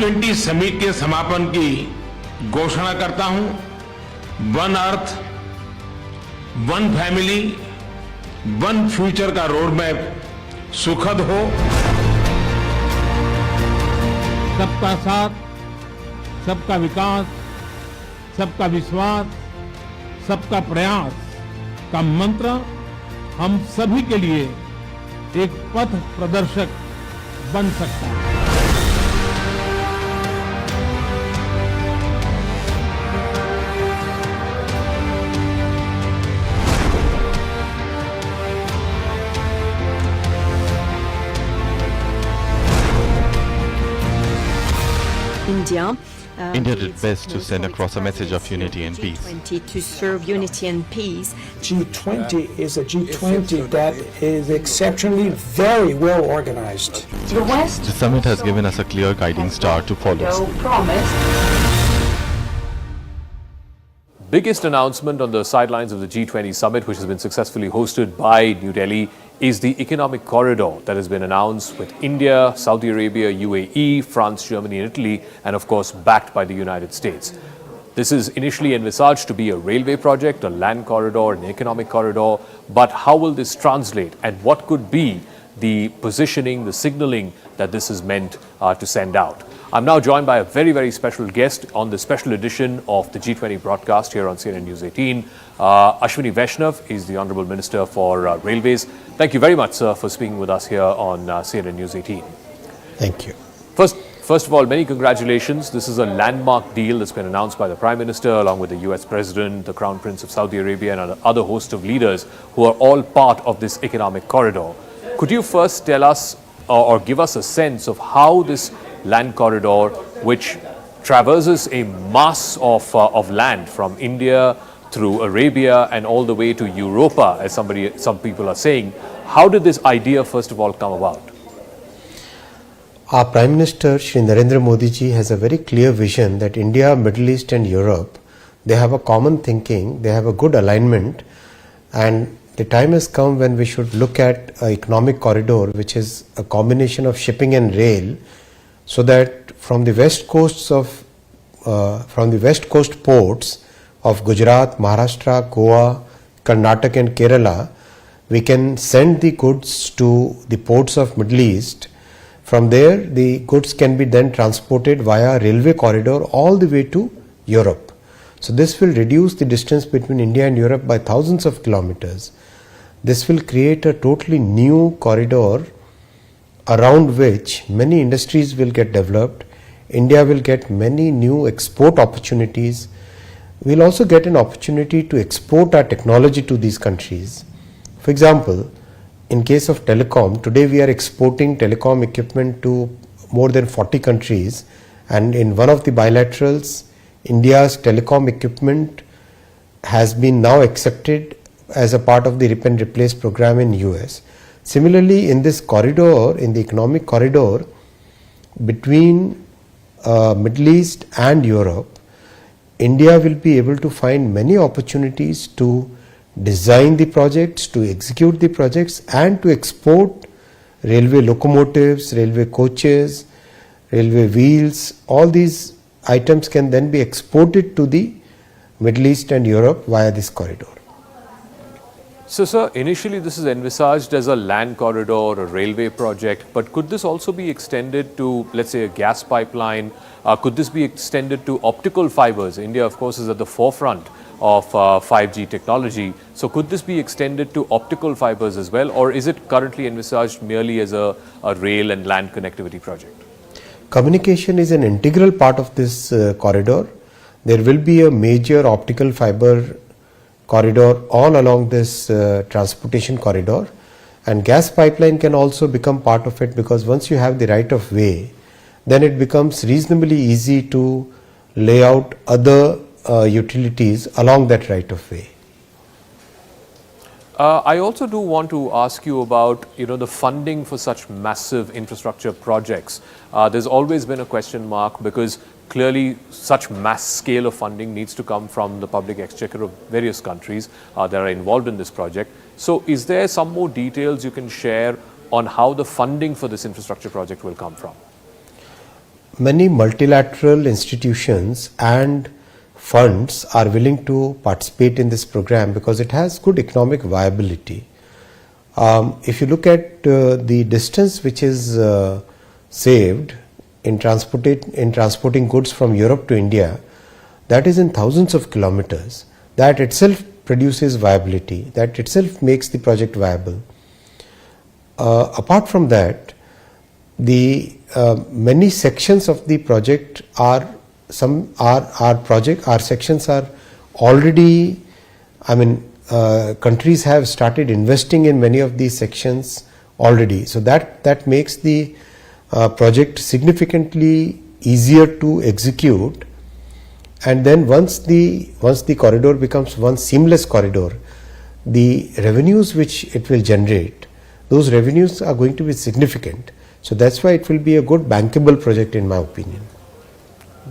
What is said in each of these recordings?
G20 summit के समापन की घोषणा करता हूं। One earth, one family, one future का रोड मैप सुखद हो। सबका साथ, सबका विकास, सबका विश्वास, सबका प्रयास का मंत्र हम सभी के लिए एक पथ प्रदर्शक बन सकता है। India did best to send across a message of unity and peace. G20 to serve unity and peace. G20 is a G20 that is exceptionally very well organized. The West. The summit has given us a clear guiding star to follow. Biggest announcement on the sidelines of the G20 summit, which has been successfully hosted by New Delhi, is the economic corridor that has been announced with India, Saudi Arabia, UAE, France, Germany and Italy, and of course backed by the United States. This is initially envisaged to be a railway project, a land corridor, an economic corridor, but how will this translate and what could be the positioning, the signaling that this is meant to send out? I'm now joined by a very, very special guest on the special edition of the G20 broadcast here on CNN News 18. Ashwini Vaishnaw is the Honourable Minister for Railways. Thank you very much, sir, for speaking with us here on CNN News 18. Thank you. First of all, many congratulations. This is a landmark deal that's been announced by the Prime Minister along with the US President, the Crown Prince of Saudi Arabia and other host of leaders who are all part of this economic corridor. Could you first tell us or give us a sense of how this land corridor, which traverses a mass of land from India through Arabia and all the way to Europa, as some people are saying, how did this idea first of all come about? Our Prime Minister Shri Narendra Modi ji has a very clear vision that India, Middle East and Europe, they have a common thinking, they have a good alignment, and the time has come when we should look at an economic corridor which is a combination of shipping and rail, so that from the west coast ports of Gujarat, Maharashtra, Goa, Karnataka and Kerala, we can send the goods to the ports of Middle East. From there, the goods can be then transported via railway corridor all the way to Europe. So this will reduce the distance between India and Europe by thousands of kilometers. This will create a totally new corridor around which many industries will get developed. India will get many new export opportunities. We will also get an opportunity to export our technology to these countries. For example, in case of telecom, today we are exporting telecom equipment to more than 40 countries, and in one of the bilaterals, India's telecom equipment has been now accepted as a part of the Rip and Replace program in US. Similarly, in this corridor, in the economic corridor between Middle East and Europe, India will be able to find many opportunities to design the projects, to execute the projects and to export railway locomotives, railway coaches, railway wheels. All these items can then be exported to the Middle East and Europe via this corridor. So, sir, initially this is envisaged as a land corridor or a railway project, but could this also be extended to, let's say, a gas pipeline? Could this be extended to optical fibers? India, of course, is at the forefront of 5G technology. So could this be extended to optical fibers as well, or is it currently envisaged merely as a rail and land connectivity project? Communication is an integral part of this corridor. There will be a major optical fiber corridor all along this transportation corridor, and gas pipeline can also become part of it, because once you have the right of way, then it becomes reasonably easy to lay out other utilities along that right of way. I also do want to ask you about, the funding for such massive infrastructure projects. There's always been a question mark, because clearly such mass scale of funding needs to come from the public exchequer of various countries that are involved in this project. So is there some more details you can share on how the funding for this infrastructure project will come from? many multilateral institutions and funds are willing to participate in this program because it has good economic viability. If you look at the distance which is saved in transporting goods from Europe to India, that is in thousands of kilometers. That itself produces viability. That itself makes the project viable. Apart from that, the many sections of the project are sections are already, countries have started investing in many of these sections already. So that makes the project significantly easier to execute. And then once the corridor becomes one seamless corridor, the revenues which it will generate, those revenues are going to be significant. So that's why it will be a good bankable project in my opinion.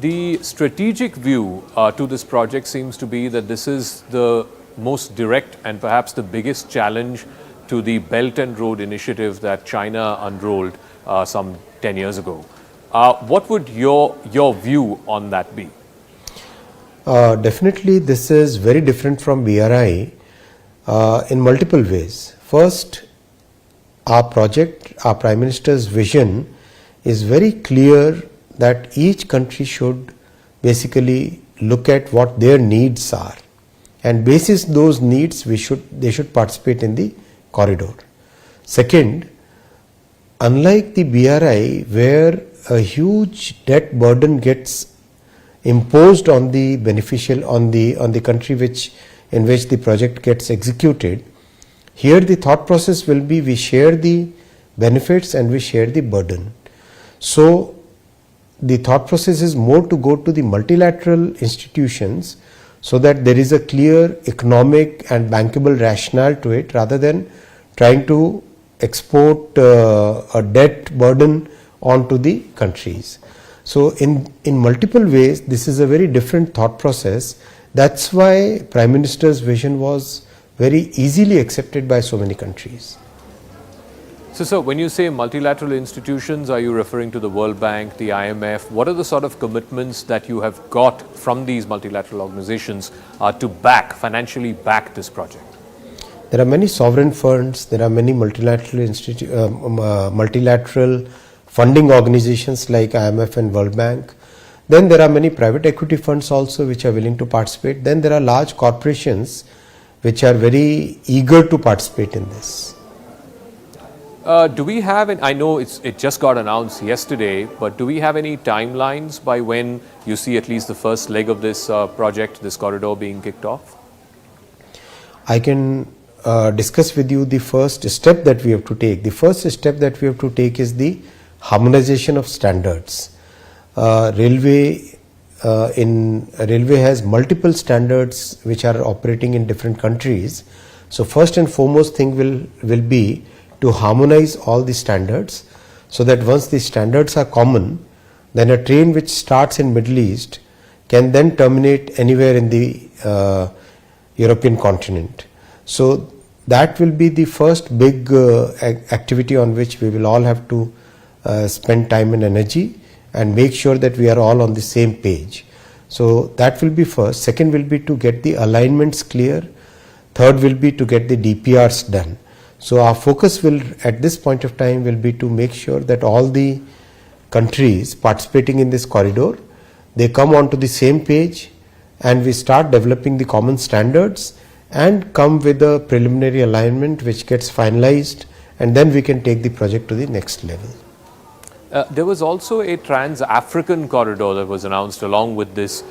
The strategic view to this project seems to be that this is the most direct and perhaps the biggest challenge to the Belt and Road Initiative that China unrolled some 10 years ago. What would your view on that be? Definitely this is very different from BRI in multiple ways. First, our project, our Prime Minister's vision is very clear that each country should basically look at what their needs are, and basis those needs they should participate in the corridor. Second, unlike the BRI where a huge debt burden gets imposed on the beneficial on the country in which the project gets executed, here the thought process will be we share the benefits and we share the burden. So the thought process is more to go to the multilateral institutions so that there is a clear economic and bankable rationale to it, rather than trying to export a debt burden onto the countries. So in multiple ways this is a very different thought process. That's why Prime Minister's vision was very easily accepted by so many countries. So, sir, when you say multilateral institutions, are you referring to the World Bank, the IMF? What are the sort of commitments that you have got from these multilateral organizations to financially back this project? There are many sovereign funds, there are many multilateral funding organizations like IMF and World Bank. Then there are many private equity funds also which are willing to participate. Then there are large corporations which are very eager to participate in this. Do we have, I know it just got announced yesterday, but do we have any timelines by when you see at least the first leg of this project, this corridor being kicked off? I can discuss with you the first step that we have to take. The first step that we have to take is the harmonization of standards. Railway has multiple standards which are operating in different countries. So first and foremost thing will be to harmonize all the standards, so that once the standards are common, then a train which starts in Middle East can then terminate anywhere in the European continent. So that will be the first big activity on which we will all have to spend time and energy and make sure that we are all on the same page. So that will be first. Second will be to get the alignments clear. Third will be to get the DPRs done. So our focus will at this point of time will be to make sure that all the countries participating in this corridor, they come onto the same page and we start developing the common standards and come with a preliminary alignment which gets finalized, and then we can take the project to the next level. There was also a trans-African corridor that was announced along with this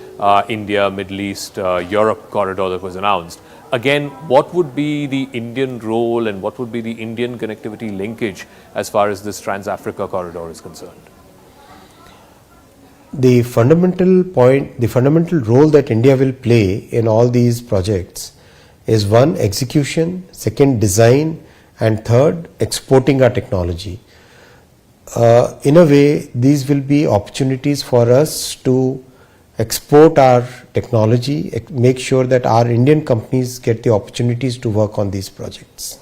India, Middle East, Europe corridor that was announced. Again, what would be the Indian role and what would be the Indian connectivity linkage as far as this Trans-Africa corridor is concerned? The fundamental role that India will play in all these projects is one, execution, second, design, and third, exporting our technology. In a way, these will be opportunities for us to export our technology, make sure that our Indian companies get the opportunities to work on these projects.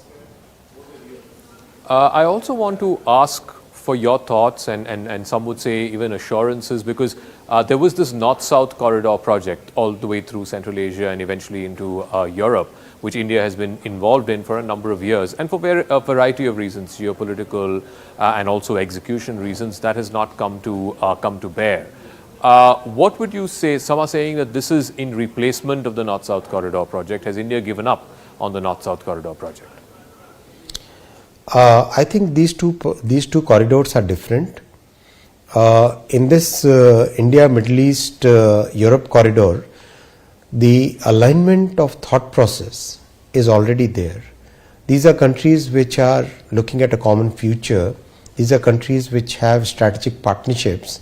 I also want to ask for your thoughts and some would say even assurances, because there was this North-South corridor project all the way through Central Asia and eventually into Europe, which India has been involved in for a number of years, and for a variety of reasons, geopolitical and also execution reasons, that has not come to bear. What would you say? Some are saying that this is in replacement of the North-South corridor project. Has India given up on the North-South corridor project? I think these two corridors are different. In this India, Middle East, Europe corridor, the alignment of thought process is already there. These are countries which are looking at a common future. These are countries which have strategic partnerships.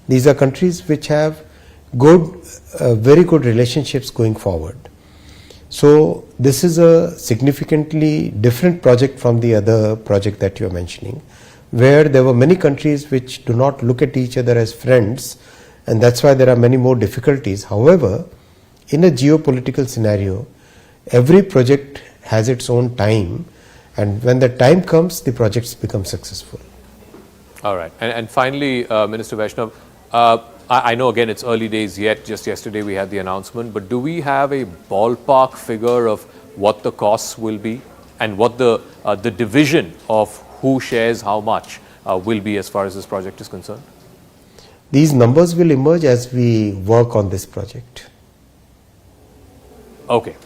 These are countries which have very good relationships going forward. So this is a significantly different project from the other project that you are mentioning, where there were many countries which do not look at each other as friends, and that's why there are many more difficulties. However, in a geopolitical scenario, every project has its own time, and when the time comes, the projects become successful. All right. And finally, Minister Vaishnaw, I know again it's early days yet, just yesterday we had the announcement, but do we have a ballpark figure of what the costs will be and what the division of who shares how much will be as far as this project is concerned? These numbers will emerge as we work on this project. Okay.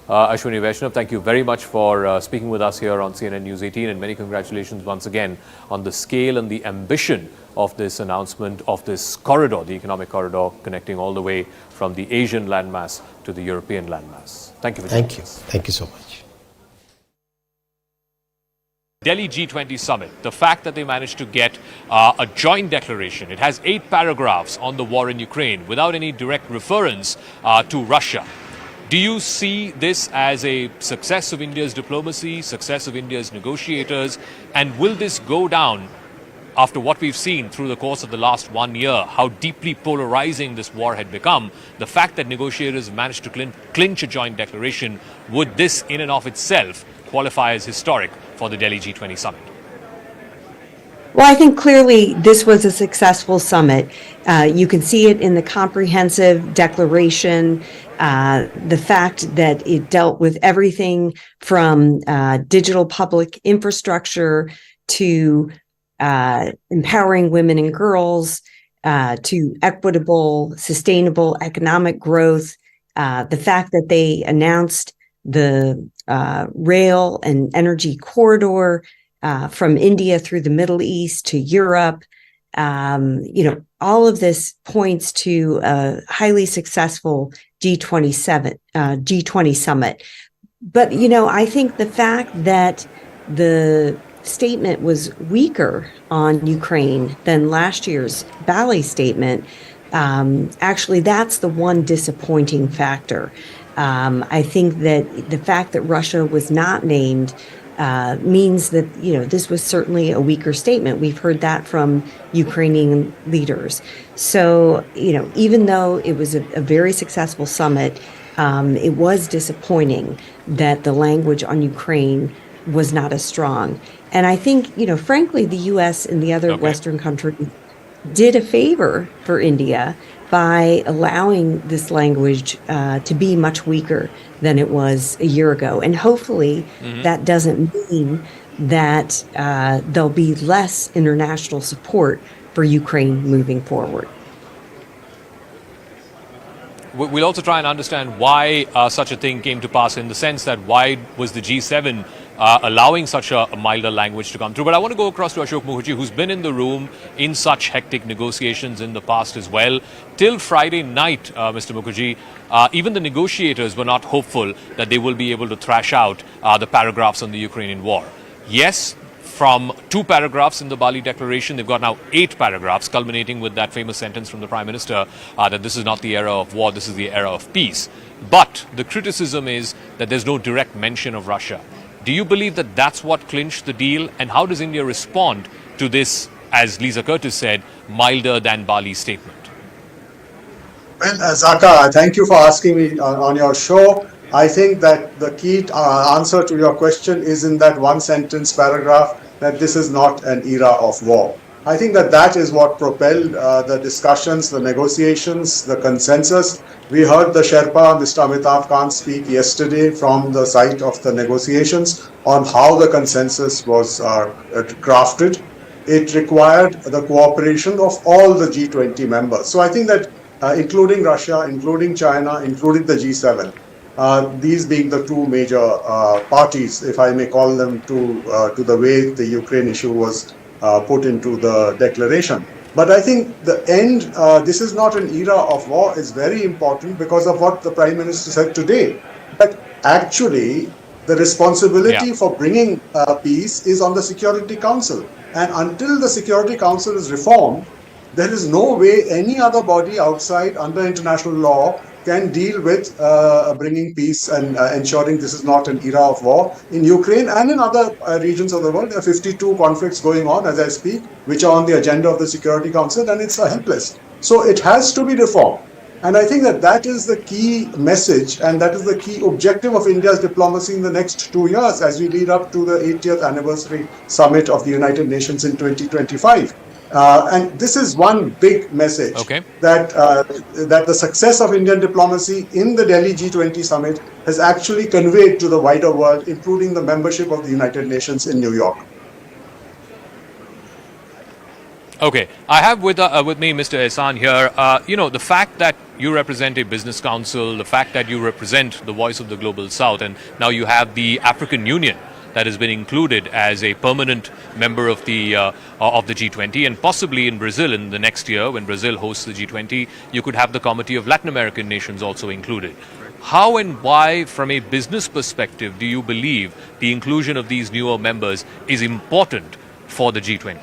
Ashwini Vaishnaw, thank you very much for speaking with us here on CNN News 18, and many congratulations once again on the scale and the ambition of this announcement of this corridor, the economic corridor connecting all the way from the Asian landmass to the European landmass. Thank you for joining us. Thank you so much. Delhi G20 summit, the fact that they managed to get a joint declaration. It has 8 paragraphs on the war in Ukraine without any direct reference to Russia. Do you see this as a success of India's diplomacy, success of India's negotiators, and will this go down after what we've seen through the course of the last 1 year, how deeply polarizing this war had become? The fact that negotiators managed to clinch a joint declaration, would this in and of itself qualify as historic for the Delhi G20 summit? Well, I think clearly this was a successful summit. You can see it in the comprehensive declaration, the fact that it dealt with everything from digital public infrastructure to empowering women and girls, to equitable, sustainable economic growth. The fact that they announced the rail and energy corridor from India through the Middle East to Europe. All of this points to a highly successful G20 summit. But, I think the fact that the statement was weaker on Ukraine than last year's Bali statement, actually, that's the one disappointing factor. I think that the fact that Russia was not named means that, this was certainly a weaker statement. We've heard that from Ukrainian leaders. So, even though it was a very successful summit, it was disappointing that the language on Ukraine was not as strong. And I think, frankly, the U.S. and the other Western countries did a favor for India by allowing this language to be much weaker than it was a year ago. And hopefully that doesn't mean that there'll be less international support for Ukraine moving forward. We'll also try and understand why such a thing came to pass, in the sense that why was the G7 allowing such a milder language to come through. But I want to go across to Ashok Mukherjee, who's been in the room in such hectic negotiations in the past as well. Till Friday night, Mr. Mukherjee, even the negotiators were not hopeful that they will be able to thrash out the paragraphs on the Ukrainian war. Yes, from 2 paragraphs in the Bali Declaration, they've got now 8 paragraphs, culminating with that famous sentence from the Prime Minister that this is not the era of war, this is the era of peace. But the criticism is that there's no direct mention of Russia. Do you believe that that's what clinched the deal? And how does India respond to this, as Lisa Curtis said, milder than Bali statement? Well, Zaka, thank you for asking me on your show. I think that the key answer to your question is in that one sentence paragraph that this is not an era of war. I think that that is what propelled the discussions, the negotiations, the consensus. We heard the Sherpa, Mr. Amitabh Kant, speak yesterday from the site of the negotiations on how the consensus was crafted. It required the cooperation of all the G20 members. So I think that including Russia, including China, including the G7, these being the two major parties, if I may call them, to the way the Ukraine issue was put into the declaration. But I think the end, this is not an era of war, is very important because of what the Prime Minister said today. That actually the responsibility for bringing peace is on the Security Council. And until the Security Council is reformed, there is no way any other body outside under international law can deal with bringing peace and ensuring this is not an era of war. In Ukraine and in other regions of the world, there are 52 conflicts going on as I speak, which are on the agenda of the Security Council, and it's helpless. So it has to be reformed. And I think that that is the key message, and that is the key objective of India's diplomacy in the next 2 years as we lead up to the 80th anniversary summit of the United Nations in 2025. And this is one big message, that that the success of Indian diplomacy in the Delhi G20 summit has actually conveyed to the wider world, including the membership of the United Nations in New York. Okay, I have with me Mr. Ehsan here. You know, the fact that you represent a business council, the fact that you represent the voice of the global south, and now you have the African Union that has been included as a permanent member of the G20, and possibly in Brazil in the next year when Brazil hosts the G20, you could have the Committee of Latin American Nations also included. How and why, from a business perspective, do you believe the inclusion of these newer members is important for the G20?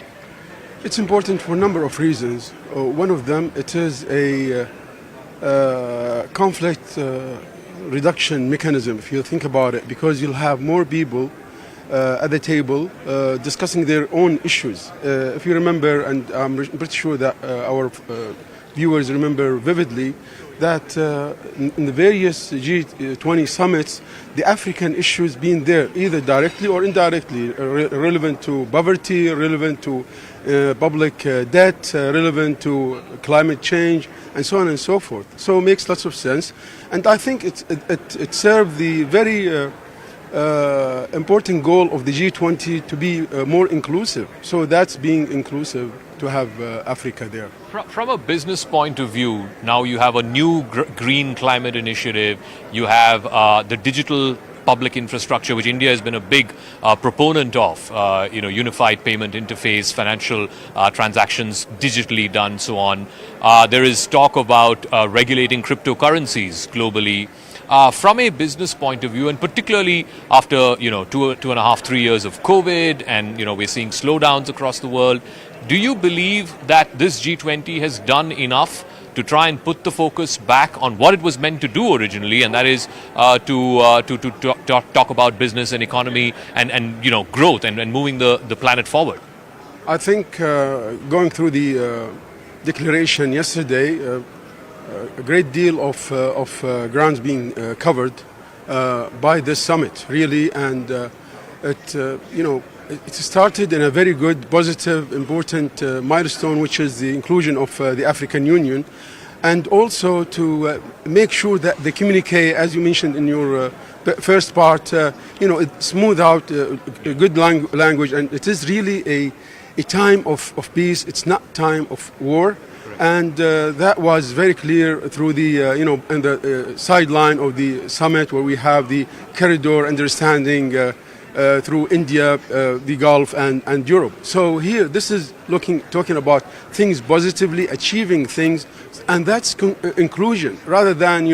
It's important for a number of reasons. One of them, it is a conflict reduction mechanism, if you think about it, because you'll have more people at the table discussing their own issues. If you remember, and I'm pretty sure that our viewers remember vividly, that in the various G20 summits, the African issues being there, either directly or indirectly, relevant to poverty, relevant to public debt, relevant to climate change, and so on and so forth. So it makes lots of sense. And I think it served the very important goal of the G20 to be more inclusive. So that's being inclusive, to have Africa there. From a business point of view, now you have a new green climate initiative, you have the digital public infrastructure, which India has been a big proponent of, unified payment interface, financial transactions digitally done, so on. There is talk about regulating cryptocurrencies globally. From a business point of view, and particularly after 2.5, 3 years of COVID, and we're seeing slowdowns across the world, do you believe that this G20 has done enough to try and put the focus back on what it was meant to do originally, and that is to talk about business and economy and growth and moving the planet forward? I think going through the declaration yesterday, a great deal of grounds being covered by this summit, really, and it started in a very good, positive, important milestone, which is the inclusion of the African Union, and also to make sure that the communique, as you mentioned in your first part, it smooth out good language, and it is really a time of peace. It's not time of war. And that was very clear through the, in the sideline of the summit, where we have the corridor understanding through India, the Gulf, and Europe. So here, this is talking about things positively, achieving things, and that's inclusion, rather than,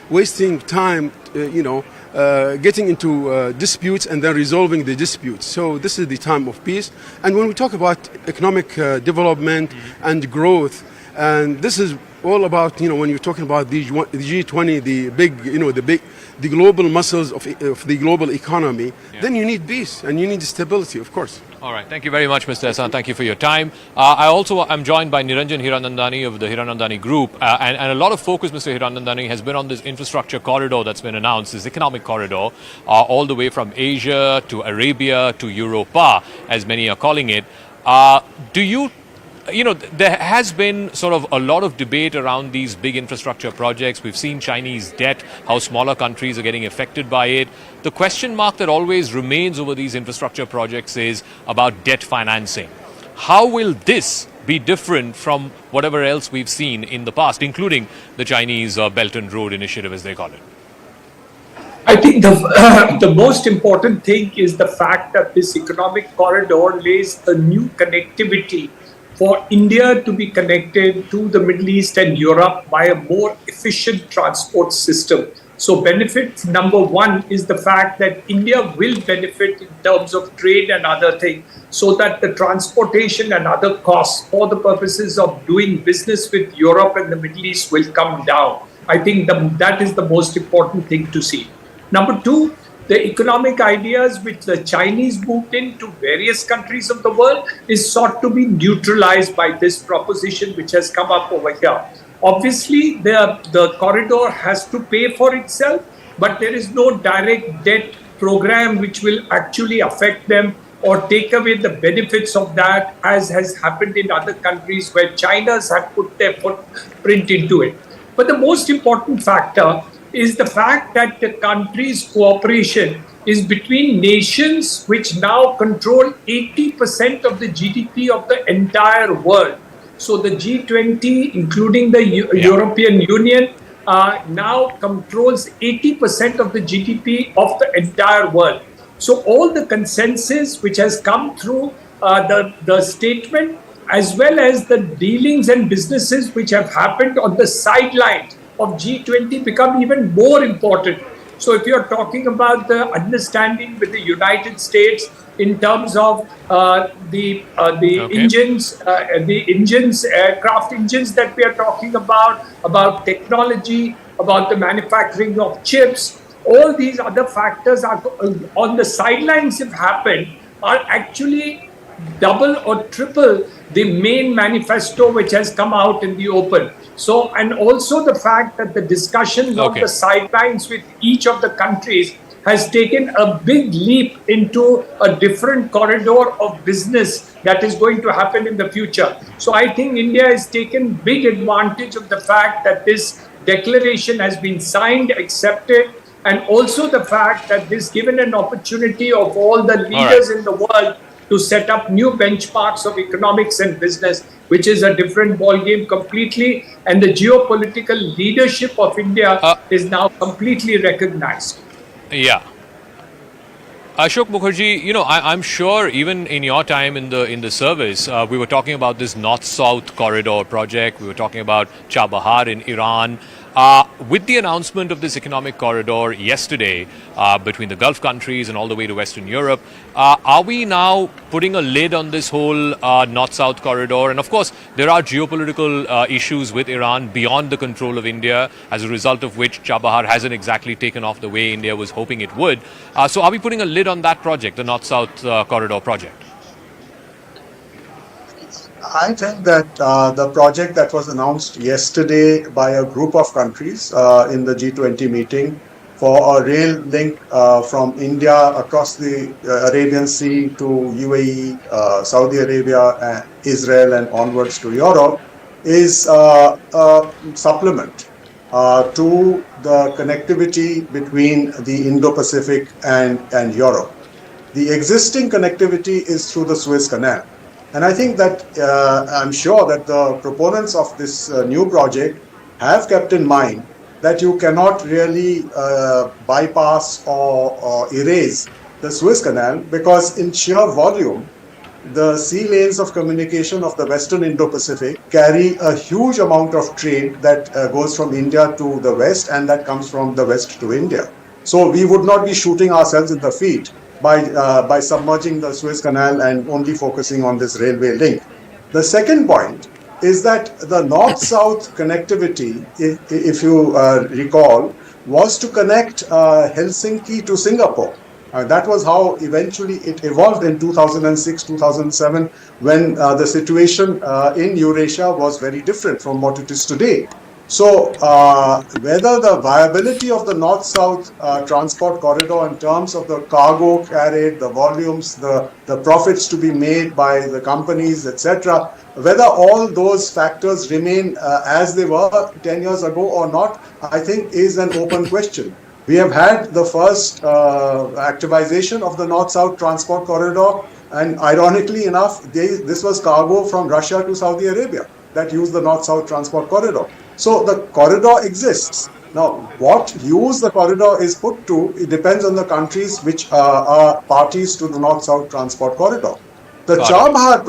wasting time, getting into disputes and then resolving the disputes. So this is the time of peace. And when we talk about economic development and growth, and this is all about, when you're talking about the G20, the global muscles of the global economy, then you need peace and you need stability, of course. All right. Thank you very much, Mr. Ehsan. Thank you for your time. I also am joined by Niranjan Hiranandani of the Hiranandani Group. And a lot of focus, Mr. Hiranandani, has been on this infrastructure corridor that's been announced, this economic corridor, all the way from Asia to Arabia to Europa, as many are calling it. There has been sort of a lot of debate around these big infrastructure projects. We've seen Chinese debt, how smaller countries are getting affected by it. The question mark that always remains over these infrastructure projects is about debt financing. How will this be different from whatever else we've seen in the past, including the Chinese Belt and Road Initiative, as they call it? I think the most important thing is the fact that this economic corridor lays a new connectivity for India to be connected to the Middle East and Europe by a more efficient transport system. So benefit number one is the fact that India will benefit in terms of trade and other things, so that the transportation and other costs for the purposes of doing business with Europe and the Middle East will come down. I think that is the most important thing to see. Number two, the economic ideas which the Chinese moved into various countries of the world is sought to be neutralized by this proposition which has come up over here. Obviously, the corridor has to pay for itself, but there is no direct debt program which will actually affect them or take away the benefits of that, as has happened in other countries where China's have put their footprint into it. But the most important factor is the fact that the country's cooperation is between nations which now control 80% of the GDP of the entire world. So the G20, including the European Union, now controls 80% of the GDP of the entire world. So all the consensus which has come through the statement, as well as the dealings and businesses which have happened on the sidelines of G20, become even more important. So if you're talking about the understanding with the United States in terms of the engines, aircraft engines that we are talking about technology, about the manufacturing of chips, all these other factors are on the sidelines have happened, are actually double or triple the main manifesto which has come out in the open. So, and also the fact that the discussions on the sidelines with each of the countries has taken a big leap into a different corridor of business that is going to happen in the future. So I think India has taken big advantage of the fact that this declaration has been signed, accepted, and also the fact that this given an opportunity of all the leaders in the world to set up new benchmarks of economics and business, which is a different ballgame completely. And the geopolitical leadership of India is now completely recognized. Yeah. Ashok Mukherjee, I'm sure even in your time in the service, we were talking about this North-South corridor project. We were talking about Chabahar in Iran. With the announcement of this economic corridor yesterday between the Gulf countries and all the way to Western Europe, are we now putting a lid on this whole North-South corridor? And of course, there are geopolitical issues with Iran beyond the control of India, as a result of which Chabahar hasn't exactly taken off the way India was hoping it would. So are we putting a lid on that project, the North-South corridor project? I think that the project that was announced yesterday by a group of countries in the G20 meeting for a rail link from India across the Arabian Sea to UAE, Saudi Arabia, Israel, and onwards to Europe is a supplement to the connectivity between the Indo-Pacific and Europe. The existing connectivity is through the Suez Canal. And I think that I'm sure that the proponents of this new project have kept in mind that you cannot really bypass or erase the Suez Canal, because in sheer volume, the sea lanes of communication of the Western Indo-Pacific carry a huge amount of trade that goes from India to the West, and that comes from the West to India. So we would not be shooting ourselves in the feet by submerging the Suez Canal and only focusing on this railway link. The second point is that the north-south connectivity, if you recall, was to connect Helsinki to Singapore. That was how eventually it evolved in 2006, 2007, when the situation in Eurasia was very different from what it is today. So whether the viability of the North-South transport corridor in terms of the cargo carried, the volumes, the profits to be made by the companies, etc., whether all those factors remain as they were 10 years ago or not, I think is an open question. We have had the first activization of the North-South transport corridor, and ironically enough, this was cargo from Russia to Saudi Arabia that used the North-South transport corridor. So the corridor exists. Now, what use the corridor is put to, it depends on the countries which are parties to the North-South transport corridor. The Char-Bahar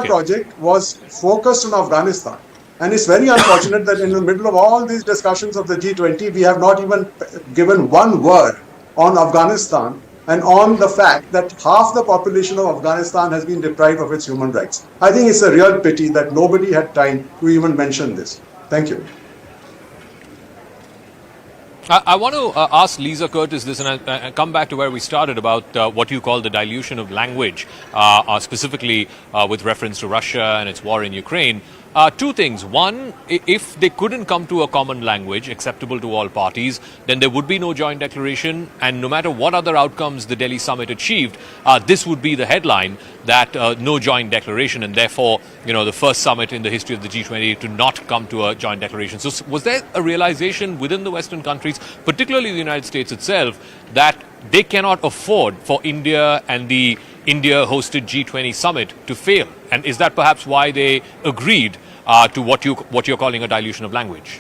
project was focused on Afghanistan. And it's very unfortunate that in the middle of all these discussions of the G20, we have not even given one word on Afghanistan and on the fact that half the population of Afghanistan has been deprived of its human rights. I think it's a real pity that nobody had time to even mention this. Thank you. I want to ask Lisa Curtis this, and I come back to where we started about what you call the dilution of language, specifically with reference to Russia and its war in Ukraine. Two things. One, if they couldn't come to a common language acceptable to all parties, then there would be no joint declaration. And no matter what other outcomes the Delhi summit achieved, this would be the headline that no joint declaration, and therefore, the first summit in the history of the G20 to not come to a joint declaration. So was there a realization within the Western countries, particularly the United States itself, that they cannot afford for India and the India-hosted G20 summit to fail? And is that perhaps why they agreed to what you're calling a dilution of language?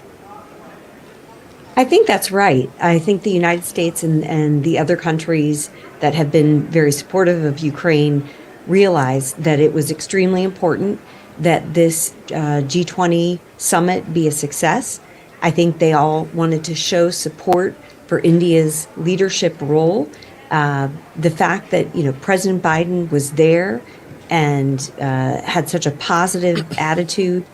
I think that's right. I think the United States and the other countries that have been very supportive of Ukraine realized that it was extremely important that this G20 summit be a success. I think they all wanted to show support for India's leadership role. The fact that President Biden was there and had such a positive attitude,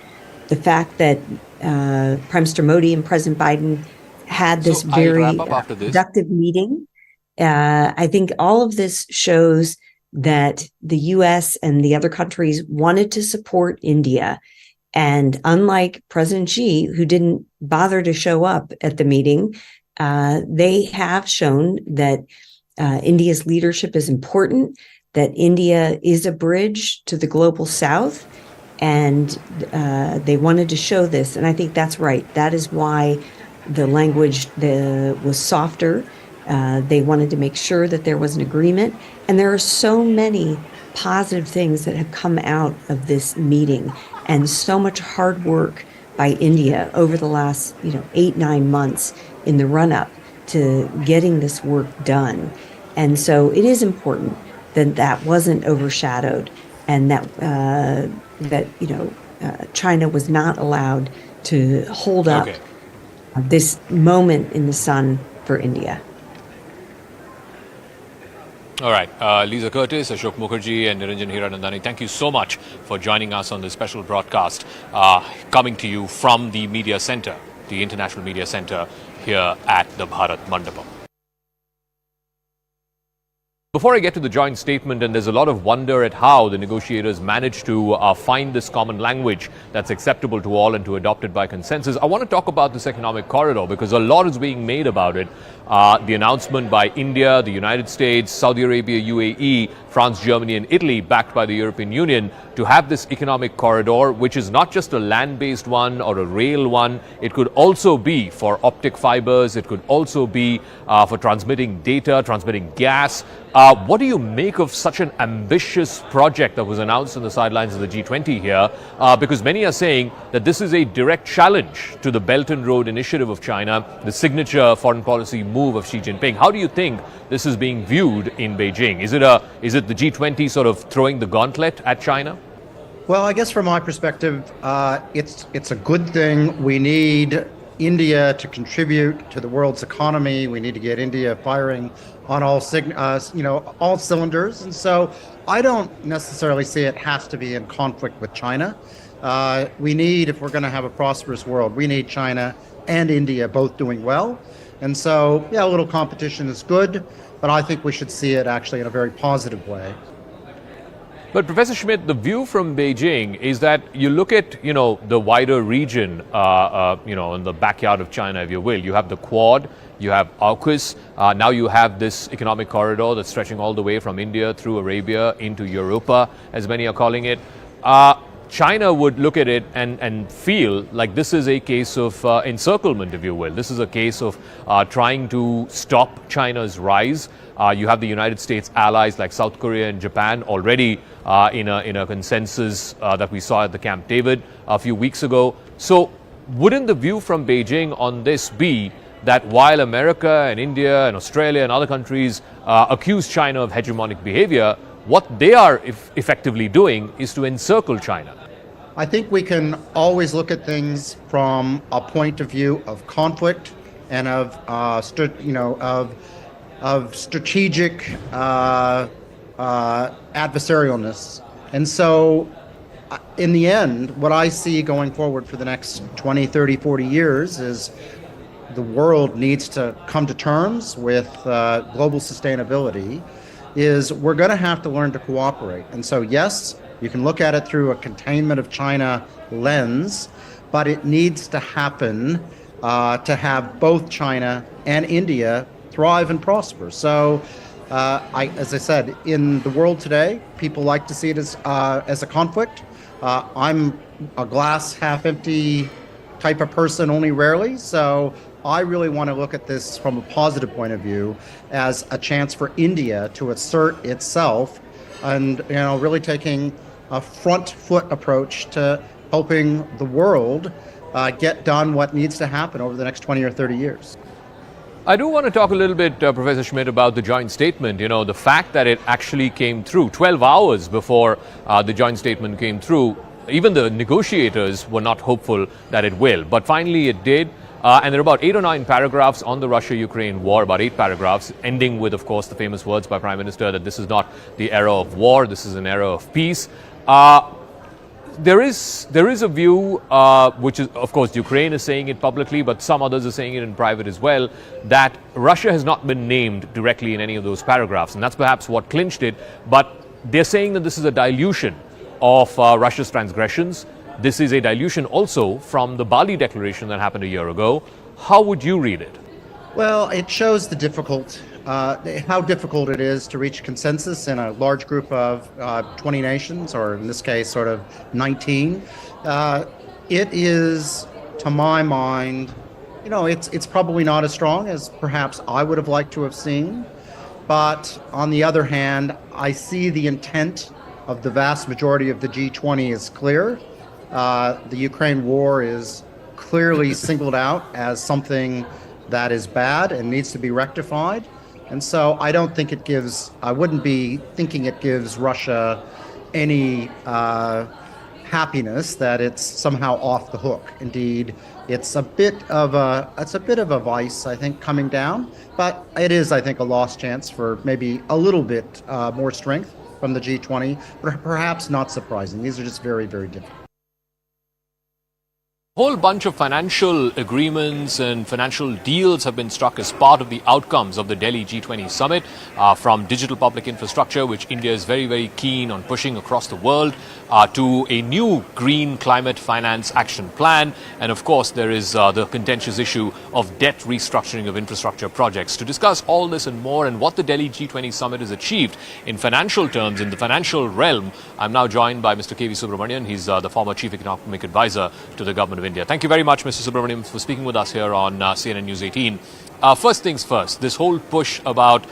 the fact that Prime Minister Modi and President Biden had this very productive meeting, I think all of this shows that the U.S. and the other countries wanted to support India. And unlike President Xi, who didn't bother to show up at the meeting, they have shown that India's leadership is important, that India is a bridge to the global South, and they wanted to show this. And I think that's right. That is why the language was softer. They wanted to make sure that there was an agreement. And there are so many positive things that have come out of this meeting, and so much hard work by India over the last 8-9 months in the run-up to getting this work done. And so it is important that wasn't overshadowed, and that China was not allowed to hold up this moment in the sun for India. All right. Lisa Curtis, Ashok Mukherjee, and Niranjan Hiranandani, thank you so much for joining us on this special broadcast coming to you from the Media Center, the International Media Center here at the Bharat Mandapam. Before I get to the joint statement, and there's a lot of wonder at how the negotiators managed to find this common language that's acceptable to all and to adopt it by consensus, I want to talk about this economic corridor because a lot is being made about it. The announcement by India, the United States, Saudi Arabia, UAE, France, Germany and Italy, backed by the European Union, to have this economic corridor, which is not just a land-based one or a rail one. It could also be for optic fibers. It could also be for transmitting data, transmitting gas. What do you make of such an ambitious project that was announced on the sidelines of the G20 here? Because many are saying that this is a direct challenge to the Belt and Road Initiative of China, the signature foreign policy move of Xi Jinping. How do you think this is being viewed in Beijing? Is it the G20 sort of throwing the gauntlet at China? Well, I guess from my perspective, it's a good thing. We need India to contribute to the world's economy. We need to get India firing on all cylinders. And so I don't necessarily say it has to be in conflict with China. We need, if we're going to have a prosperous world, we need China and India both doing well. And so, yeah, a little competition is good, but I think we should see it actually in a very positive way. But Professor Schmidt, the view from Beijing is that you look at, the wider region, in the backyard of China, if you will. You have the Quad, you have AUKUS, now you have this economic corridor that's stretching all the way from India through Arabia into Europa, as many are calling it. China would look at it and feel like this is a case of encirclement, if you will. This is a case of trying to stop China's rise. You have the United States allies like South Korea and Japan already in a consensus that we saw at the Camp David a few weeks ago. So wouldn't the view from Beijing on this be that while America and India and Australia and other countries accuse China of hegemonic behavior, what they are effectively doing is to encircle China? I think we can always look at things from a point of view of conflict and of strategic adversarialness. And so in the end, what I see going forward for the next 20, 30, 40 years is the world needs to come to terms with global sustainability, is we're going to have to learn to cooperate. And so, yes, you can look at it through a containment of China lens, but it needs to happen to have both China and India thrive and prosper. So, as I said, in the world today, people like to see it as a conflict. I'm a glass half empty type of person, only rarely. So I really want to look at this from a positive point of view as a chance for India to assert itself and, really taking a front foot approach to helping the world get done what needs to happen over the next 20 or 30 years. I do want to talk a little bit, Professor Schmidt, about the joint statement. The fact that it actually came through 12 hours before the joint statement came through. Even the negotiators were not hopeful that it will, but finally it did. And there are about 8 or 9 paragraphs on the Russia-Ukraine war, about 8 paragraphs, ending with, of course, the famous words by Prime Minister that this is not the era of war, this is an era of peace. There is a view, which is, of course, Ukraine is saying it publicly, but some others are saying it in private as well, that Russia has not been named directly in any of those paragraphs. And that's perhaps what clinched it. But they're saying that this is a dilution of Russia's transgressions. This is a dilution also from the Bali Declaration that happened a year ago. How would you read it? Well, it shows how difficult it is to reach consensus in a large group of 20 nations, or in this case, sort of 19. It is, to my mind, it's probably not as strong as perhaps I would have liked to have seen. But on the other hand, I see the intent of the vast majority of the G20 is clear. The Ukraine war is clearly singled out as something that is bad and needs to be rectified. And so I wouldn't be thinking it gives Russia any happiness that it's somehow off the hook. Indeed, it's a bit of a vice, I think, coming down, but it is, I think, a lost chance for maybe a little bit more strength from the G20, but perhaps not surprising. These are just very, very different. A whole bunch of financial agreements and financial deals have been struck as part of the outcomes of the Delhi G20 summit, from digital public infrastructure, which India is very, very keen on pushing across the world, to a new green climate finance action plan. And of course, there is the contentious issue of debt restructuring of infrastructure projects. To discuss all this and more and what the Delhi G20 summit has achieved in financial terms, in the financial realm, I'm now joined by Mr. K.V. Subramanian. He's the former Chief Economic Advisor to the Government of India. Thank you very much, Mr. Subramanian, for speaking with us here on CNN News 18. First things first, this whole push about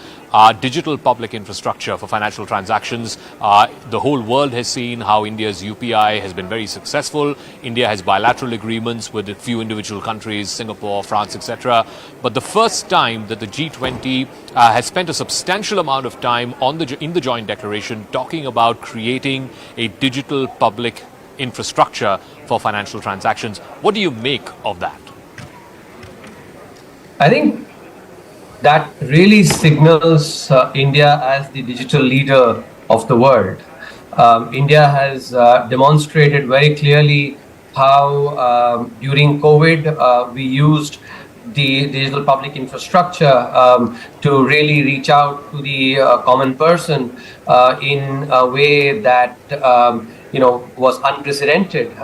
digital public infrastructure for financial transactions. The whole world has seen how India's UPI has been very successful. India has bilateral agreements with a few individual countries, Singapore, France, etc. But the first time that the G20 has spent a substantial amount of time in the joint declaration talking about creating a digital public infrastructure for financial transactions. What do you make of that? I think that really signals India as the digital leader of the world. India has demonstrated very clearly how during COVID we used the digital public infrastructure to really reach out to the common person in a way that was unprecedented.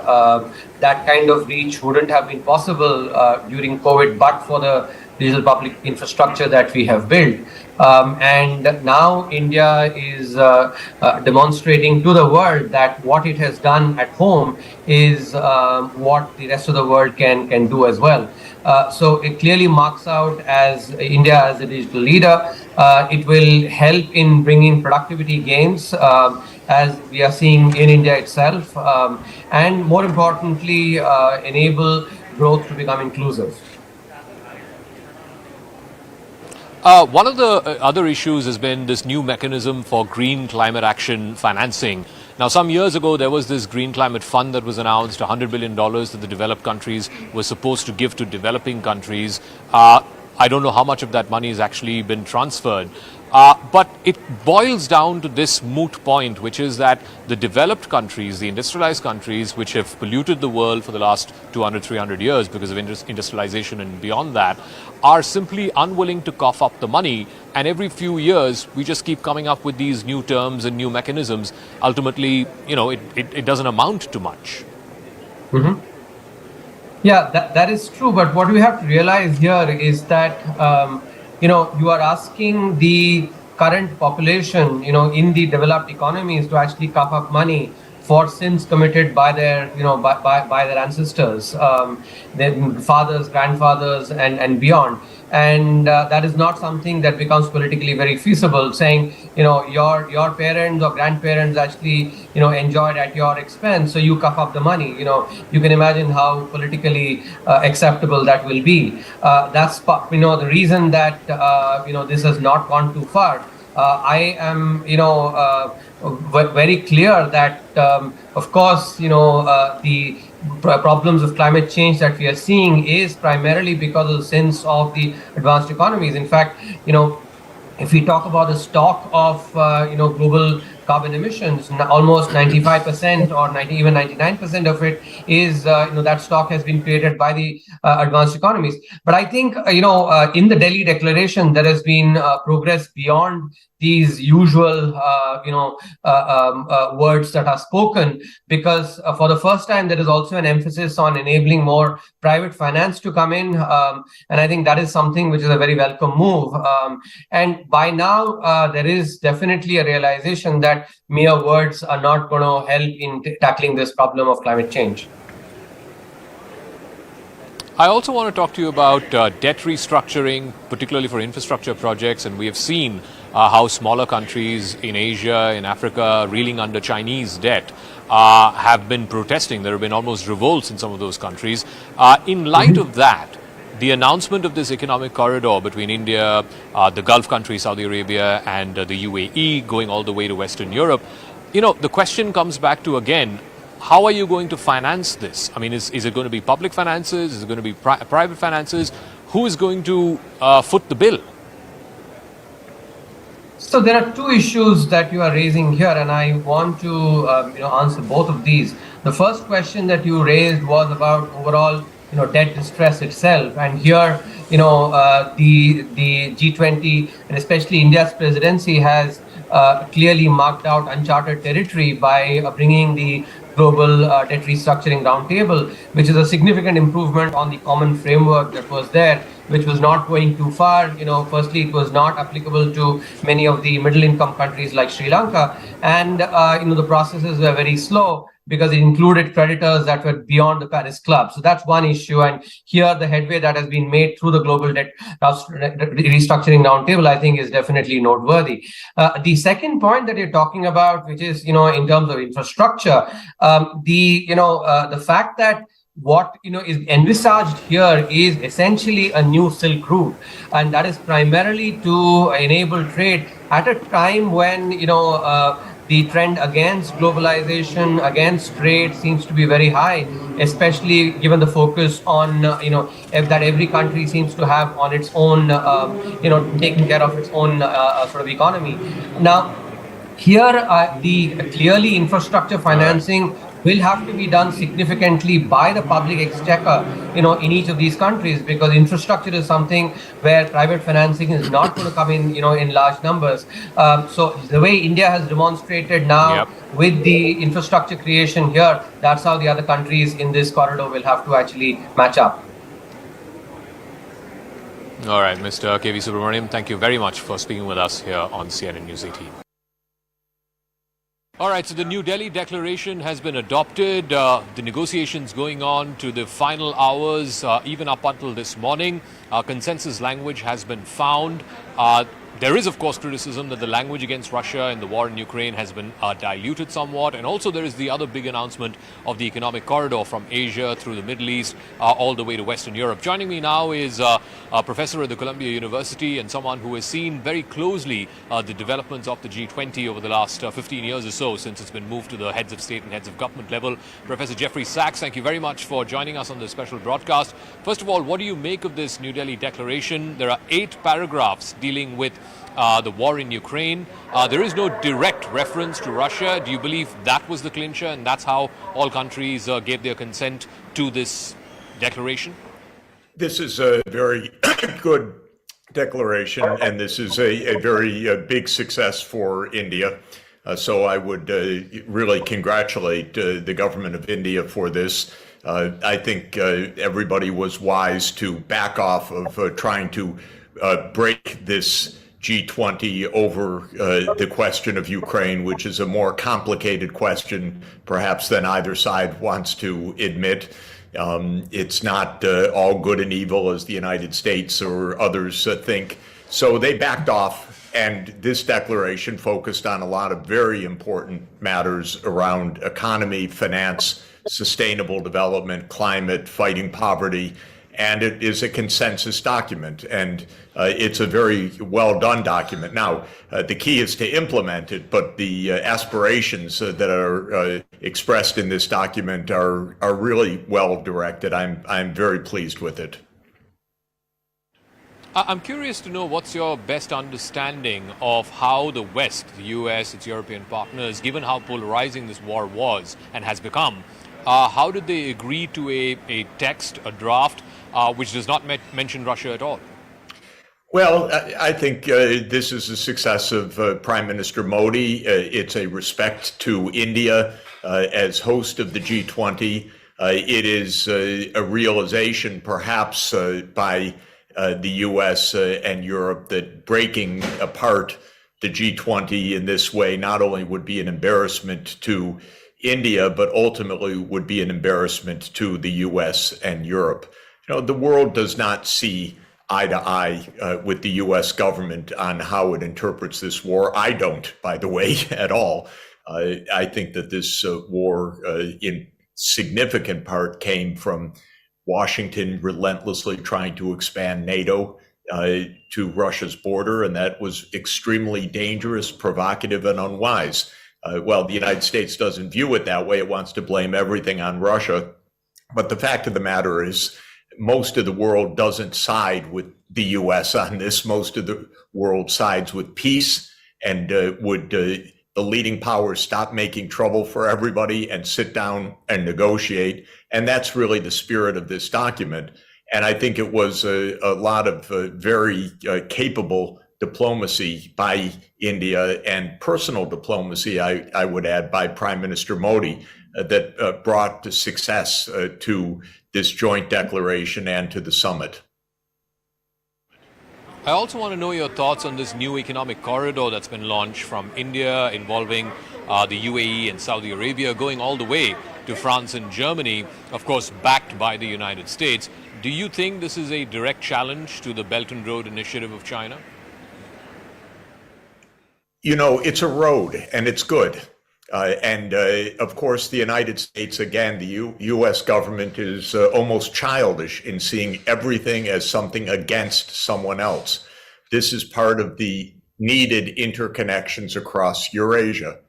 That kind of reach wouldn't have been possible during COVID, but for the digital public infrastructure that we have built. And now India is demonstrating to the world that what it has done at home is what the rest of the world can do as well. So it clearly marks out as India as a digital leader. It will help in bringing productivity gains as we are seeing in India itself, and more importantly, enable growth to become inclusive. One of the other issues has been this new mechanism for green climate action financing. Now, some years ago, there was this Green Climate Fund that was announced, $100 billion that the developed countries were supposed to give to developing countries. I don't know how much of that money has actually been transferred. But it boils down to this moot point, which is that the developed countries, the industrialized countries, which have polluted the world for the last 200, 300 years because of industrialization and beyond that, are simply unwilling to cough up the money. And every few years, we just keep coming up with these new terms and new mechanisms. Ultimately, it doesn't amount to much. Mm-hmm. Yeah, that is true. But what we have to realize here is that you are asking the current population, in the developed economies to actually cough up money for sins committed by their, by their ancestors, their fathers, grandfathers, and beyond. And that is not something that becomes politically very feasible, saying, your parents or grandparents actually, enjoyed at your expense, so you cough up the money. You can imagine how politically acceptable that will be. That's, the reason that, this has not gone too far. I am, very clear that, of course, the problems of climate change that we are seeing is primarily because of the sins of the advanced economies. In fact, if we talk about the stock of, global carbon emissions, almost 95% or even 99% of it is, that stock has been created by the advanced economies. But I think, in the Delhi Declaration, there has been progress beyond these usual, words that are spoken, because for the first time, there is also an emphasis on enabling more private finance to come in. And I think that is something which is a very welcome move. And by now, there is definitely a realization that mere words are not going to help in tackling this problem of climate change. I also want to talk to you about debt restructuring, particularly for infrastructure projects. And we have seen how smaller countries in Asia, in Africa, reeling under Chinese debt, have been protesting. There have been almost revolts in some of those countries. In light of that, the announcement of this economic corridor between India, the Gulf countries, Saudi Arabia, and the UAE, going all the way to Western Europe, the question comes back to, again, how are you going to finance this? I mean, is it going to be public finances? Is it going to be private finances? Who is going to foot the bill? So there are two issues that you are raising here, and I want to answer both of these. The first question that you raised was about overall debt distress itself, and here the G20 and especially India's presidency has clearly marked out uncharted territory by bringing the Global Debt Restructuring Roundtable, which is a significant improvement on the common framework that was there, which was not going too far. Firstly, it was not applicable to many of the middle-income countries like Sri Lanka, and the processes were very slow because it included creditors that were beyond the Paris Club. So that's one issue. And here, the headway that has been made through the Global Debt Restructuring Roundtable, I think, is definitely noteworthy. The second point that you're talking about, which is, in terms of infrastructure, the fact that what is envisaged here is essentially a new Silk Route, and that is primarily to enable trade at a time when the trend against globalization, against trade seems to be very high, especially given the focus on that every country seems to have on its own taking care of its own sort of economy. Now, Here, clearly infrastructure financing will have to be done significantly by the public exchequer, in each of these countries, because infrastructure is something where private financing is not going to come in, in large numbers. So the way India has demonstrated now with the infrastructure creation here, that's how the other countries in this corridor will have to actually match up. All right, Mr. K.V. Subramaniam, thank you very much for speaking with us here on CNN News 18. All right, so the New Delhi declaration has been adopted. The negotiations going on to the final hours, even up until this morning. Consensus language has been found. There is, of course, criticism that the language against Russia in the war in Ukraine has been diluted somewhat. And also there is the other big announcement of the economic corridor from Asia through the Middle East all the way to Western Europe. Joining me now is a professor at the Columbia University and someone who has seen very closely the developments of the G20 over the last 15 years or so, since it's been moved to the heads of state and heads of government level. Professor Jeffrey Sachs, thank you very much for joining us on this special broadcast. First of all, what do you make of this New Delhi declaration? There are 8 paragraphs dealing with the war in Ukraine. There is no direct reference to Russia. Do you believe that was the clincher and that's how all countries gave their consent to this declaration? This is a very good declaration, and this is a very big success for India. So I would really congratulate the government of India for this. I think everybody was wise to back off of trying to break this G20 over the question of Ukraine, which is a more complicated question, perhaps, than either side wants to admit. It's not all good and evil as the United States or others think. So they backed off, and this declaration focused on a lot of very important matters around economy, finance, sustainable development, climate, fighting poverty. And it is a consensus document, and it's a very well done document. Now, the key is to implement it, but the aspirations that are expressed in this document are really well directed. I'm very pleased with it. I'm curious to know what's your best understanding of how the West, the US, its European partners, given how polarizing this war was and has become, how did they agree to a text, a draft, which does not mention Russia at all? Well, I think this is a success of Prime Minister Modi. It's a respect to India as host of the G20. It is a realization, perhaps, by the US and Europe that breaking apart the G20 in this way not only would be an embarrassment to India, but ultimately would be an embarrassment to the US and Europe. The world does not see eye to eye with the US government on how it interprets this war. I don't, by the way, at all. I think that this war in significant part came from Washington relentlessly trying to expand NATO to Russia's border, and that was extremely dangerous, provocative, and unwise. Well, the United States doesn't view it that way. It wants to blame everything on Russia. But the fact of the matter is, most of the world doesn't side with the US on this. Most of the world sides with peace, and would the leading powers stop making trouble for everybody and sit down and negotiate. And that's really the spirit of this document. And I think it was a lot of very capable diplomacy by India, and personal diplomacy, I would add, by Prime Minister Modi, that brought success to this joint declaration and to the summit. I also want to know your thoughts on this new economic corridor that's been launched from India, involving the UAE and Saudi Arabia, going all the way to France and Germany, of course, backed by the United States. Do you think this is a direct challenge to the Belt and Road Initiative of China? It's a road, and it's good. Of course, the United States, again, the U.S. government is almost childish in seeing everything as something against someone else. This is part of the needed interconnections across Eurasia.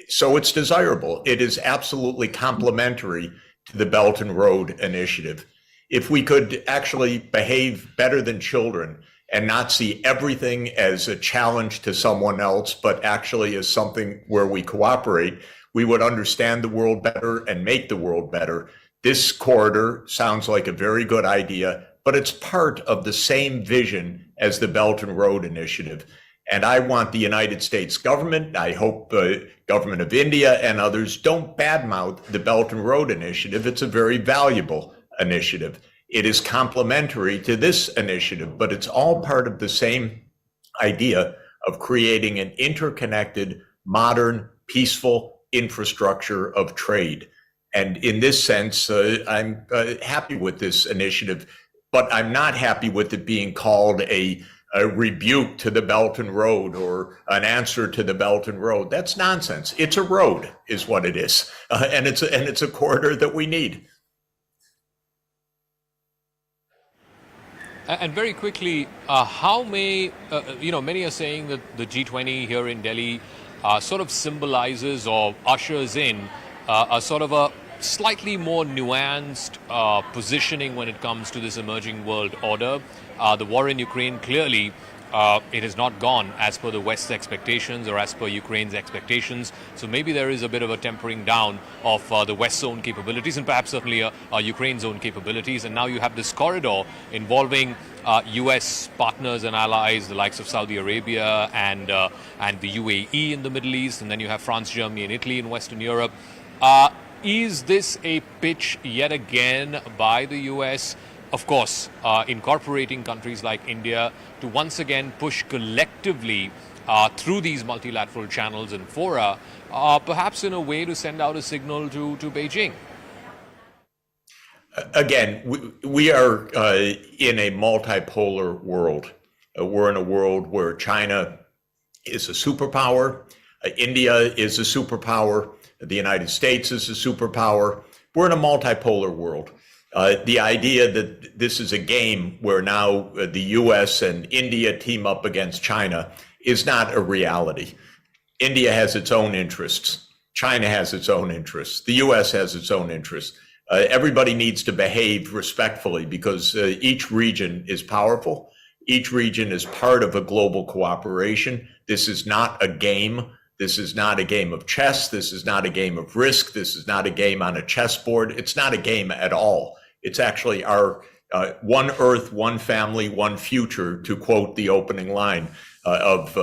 So it's desirable. It is absolutely complementary to the Belt and Road Initiative. If we could actually behave better than children and not see everything as a challenge to someone else, but actually as something where we cooperate, we would understand the world better and make the world better. This corridor sounds like a very good idea, but it's part of the same vision as the Belt and Road Initiative. And I want the United States government, I hope the government of India and others don't badmouth the Belt and Road Initiative. It's a very valuable initiative. It is complementary to this initiative, but it's all part of the same idea of creating an interconnected, modern, peaceful infrastructure of trade. And in this sense, I'm happy with this initiative, but I'm not happy with it being called a rebuke to the Belt and Road or an answer to the Belt and Road. That's nonsense. It's a road, is what it is, and it's a corridor that we need. And very quickly, how may, many are saying that the G20 here in Delhi sort of symbolizes or ushers in a sort of a slightly more nuanced positioning when it comes to this emerging world order. The war in Ukraine, clearly, it has not gone as per the West's expectations or as per Ukraine's expectations. So maybe there is a bit of a tempering down of the West's own capabilities and perhaps certainly Ukraine's own capabilities. And now you have this corridor involving U.S. partners and allies, the likes of Saudi Arabia and the UAE in the Middle East. And then you have France, Germany and Italy in Western Europe. Is this a pitch yet again by the U.S., of course, incorporating countries like India to once again push collectively through these multilateral channels and fora, perhaps in a way to send out a signal to Beijing? Again, we are in a multipolar world. We're in a world where China is a superpower, India is a superpower, the United States is a superpower. We're in a multipolar world. The idea that this is a game where now the US and India team up against China is not a reality. India has its own interests. China has its own interests. The US has its own interests. Everybody needs to behave respectfully because each region is powerful. Each region is part of a global cooperation. This is not a game. This is not a game of chess. This is not a game of Risk. This is not a game on a chessboard. It's not a game at all. It's actually our one Earth, one family, one future, to quote the opening line of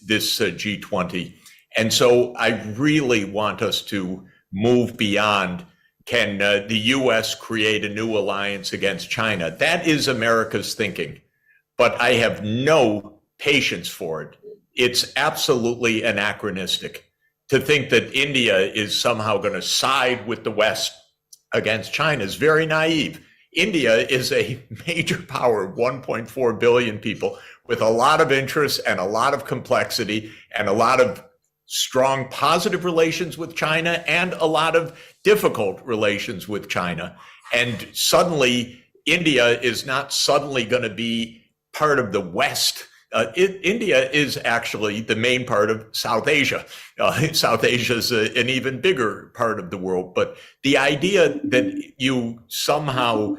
this G20. And so I really want us to move beyond, can the US create a new alliance against China? That is America's thinking, but I have no patience for it. It's absolutely anachronistic to think that India is somehow going to side with the West against China is very naive. India is a major power, 1.4 billion people, with a lot of interests and a lot of complexity and a lot of strong positive relations with China and a lot of difficult relations with China. And suddenly, India is not suddenly going to be part of the West. India is actually the main part of South Asia. South Asia is an even bigger part of the world. But the idea that you somehow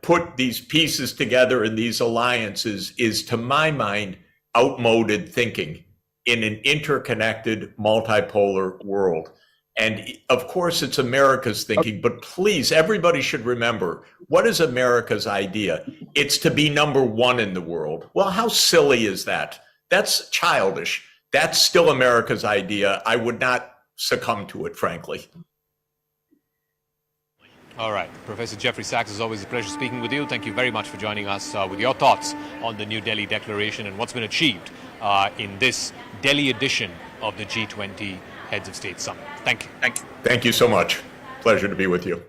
put these pieces together in these alliances is, to my mind, outmoded thinking in an interconnected, multipolar world. And of course, it's America's thinking, but please, everybody should remember, what is America's idea? It's to be number one in the world. Well, how silly is that? That's childish. That's still America's idea. I would not succumb to it, frankly. All right. Professor Jeffrey Sachs, it's always a pleasure speaking with you. Thank you very much for joining us with your thoughts on the New Delhi Declaration and what's been achieved in this Delhi edition of the G20 Heads of State Summit. Thank you. Thank you. Thank you so much. Pleasure to be with you.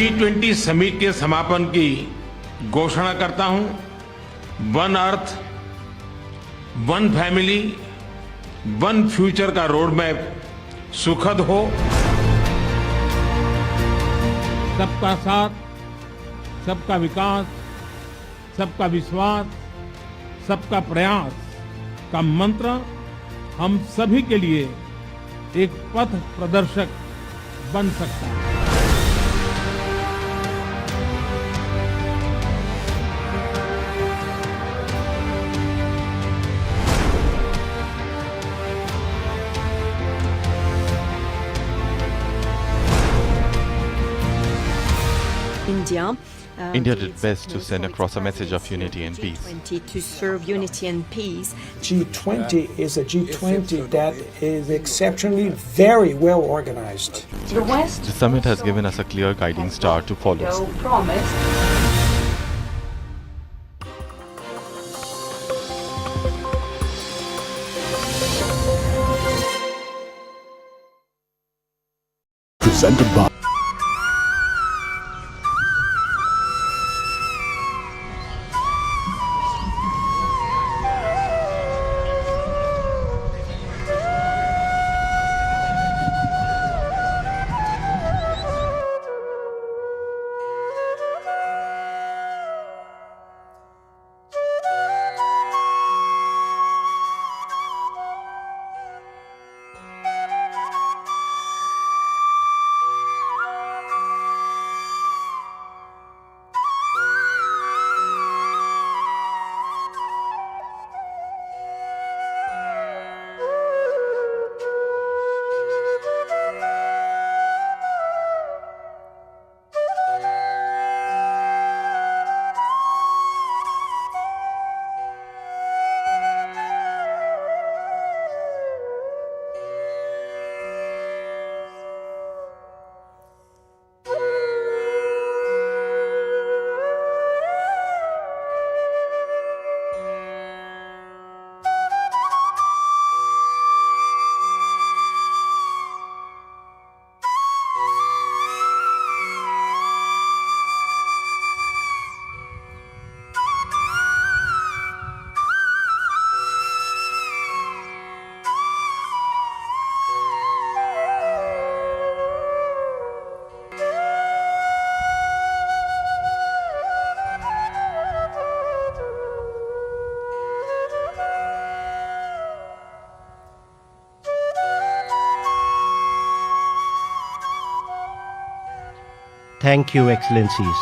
G20 summit के समापन की घोषणा करता हूं। One earth, one family, one future का road map सुखद हो। सबका साथ, सबका विकास, सबका विश्वास, सबका प्रयास का मंत्र हम सभी के लिए एक पथ प्रदर्शक बन सकता है। India did best to send across a message of unity and peace. To serve unity and peace. G20 is a G20 that is exceptionally very well organized. The West. The summit has given us a clear guiding star to follow. Promise. Presented by Thank you, Excellencies.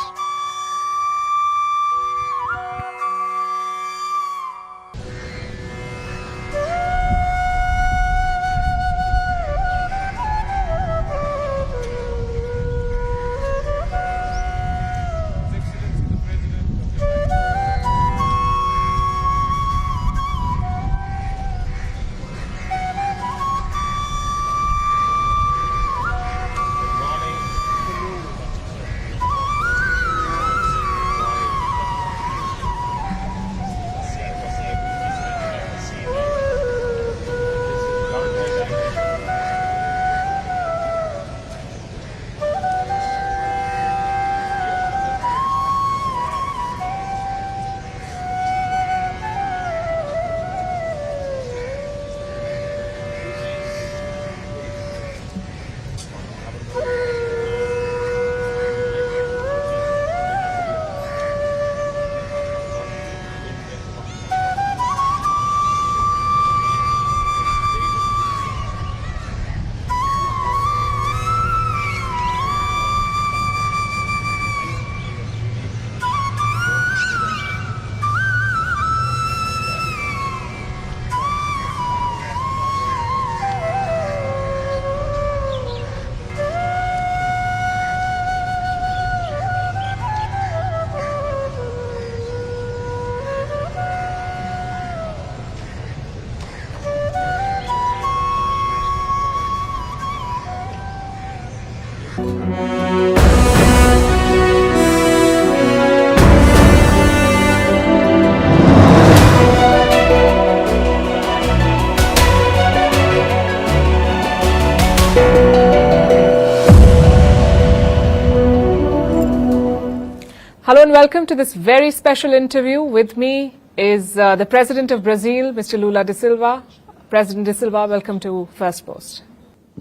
Hello and welcome to this very special interview. With me is the President of Brazil, Mr. Lula da Silva. President da Silva, welcome to First Post.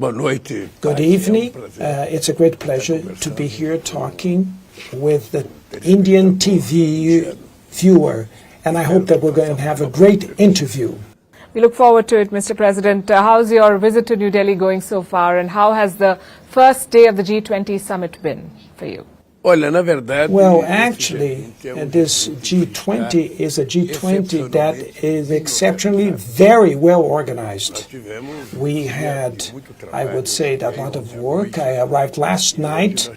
Good evening. It's a great pleasure to be here talking with the Indian TV viewer, and I hope that we're going to have a great interview. We look forward to it, Mr. President. How's your visit to New Delhi going so far, and how has the first day of the G20 summit been for you? Well, actually, this G20 is a G20 that is exceptionally very well organized. We had, I would say, a lot of work. I arrived last night,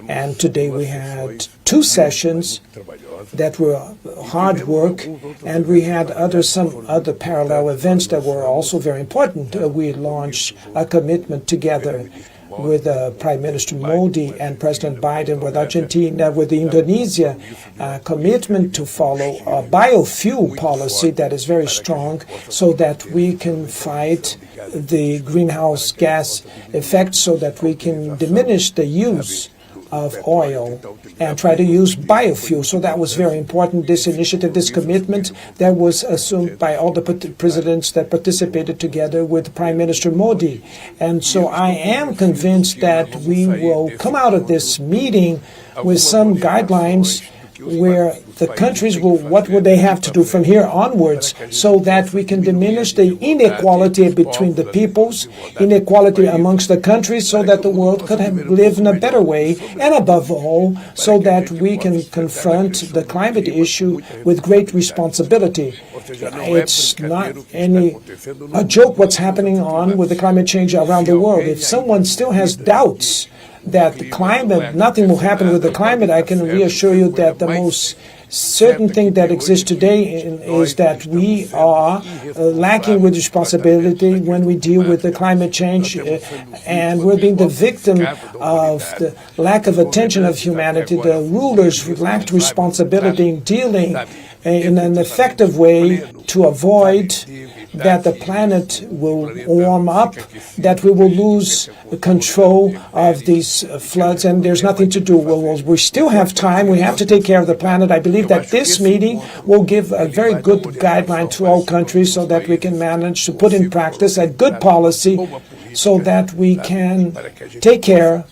and today we had 2 sessions that were hard work, and we had some other parallel events that were also very important. We launched a commitment together with Prime Minister Modi and President Biden, with Argentina, with Indonesia, commitment to follow a biofuel policy that is very strong so that we can fight the greenhouse gas effect, so that we can diminish the use of oil and try to use biofuel. So that was very important, this initiative, this commitment that was assumed by all the presidents that participated together with Prime Minister Modi. And so I am convinced that we will come out of this meeting with some guidelines where the countries will, what would they have to do from here onwards, so that we can diminish the inequality between the peoples, inequality amongst the countries, so that the world could live in a better way, and above all, so that we can confront the climate issue with great responsibility. It's not a joke what's happening on with the climate change around the world. If someone still has doubts that the climate, nothing will happen with the climate, I can reassure you that the most certain thing that exists today is that we are lacking with responsibility when we deal with the climate change, and we're being the victim of the lack of attention of humanity. The rulers lacked responsibility in dealing in an effective way to avoid that the planet will warm up, that we will lose control of these floods, and there's nothing to do. We still have time. We have to take care of the planet. I believe that this meeting will give a very good guideline to all countries so that we can manage to put in practice a good policy so that we can take care